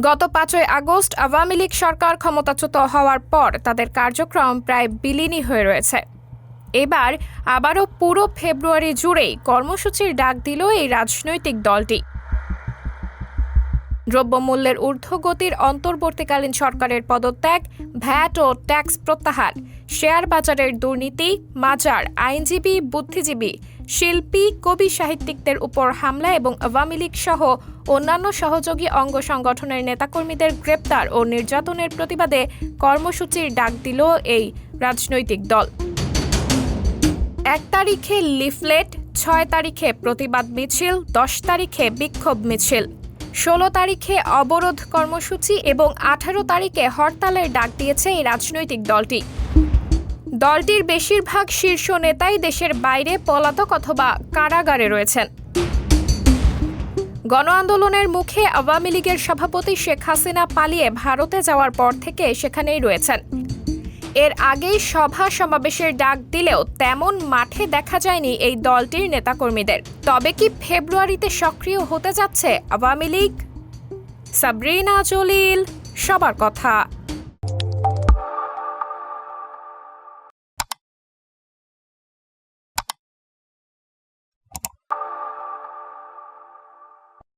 গত ৫ই আগস্ট আওয়ামী লীগ সরকার ক্ষমতাচ্যুত হওয়ার পর তাদের কার্যক্রম প্রায় বিলীনই হয়ে রয়েছে। এবার আবারও পুরো ফেব্রুয়ারি জুড়েই কর্মসূচির ডাক দিল এই রাজনৈতিক দলটি। দ্রব্যমূল্যের ঊর্ধ্বগতির অন্তর্বর্তীকালীন সরকারের পদত্যাগ, ভ্যাট ও ট্যাক্স প্রত্যাহার, শেয়ার বাজারের দুর্নীতি, মাজার, আইনজীবী, বুদ্ধিজীবী, শিল্পী, কবি, সাহিত্যিকদের উপর হামলা এবং আওয়ামী লীগ সহ অন্যান্য সহযোগী অঙ্গ সংগঠনের নেতাকর্মীদের গ্রেপ্তার ও নির্যাতনের প্রতিবাদে কর্মসূচির ডাক দিল এই রাজনৈতিক দল। ১ তারিখে লিফলেট, ৬ তারিখে প্রতিবাদ মিছিল, ১০ তারিখে বিক্ষোভ মিছিল, ১৬ তারিখে অবরোধ কর্মসূচি এবং ১৮ তারিখে হরতালের ডাক দিয়েছে এই রাজনৈতিক দলটি। দলটির বেশিরভাগ শীর্ষ নেতাই দেশের বাইরে পলাতক অথবা কারাগারে রয়েছেন। গণ আন্দোলনের মুখে আওয়ামী লীগের সভাপতি শেখ হাসিনা পালিয়ে ভারতে যাওয়ার পর থেকে সেখানেই রয়েছেন। এর আগেই সভা সমাবেশের ডাক দিলেও তেমন মাঠে দেখা যায়নি এই দলটির নেতাকর্মীদের। তবে কি ফেব্রুয়ারিতে সক্রিয় হতে যাচ্ছে আওয়ামী লীগ? সাবরিনা জলিল, সবার কথা।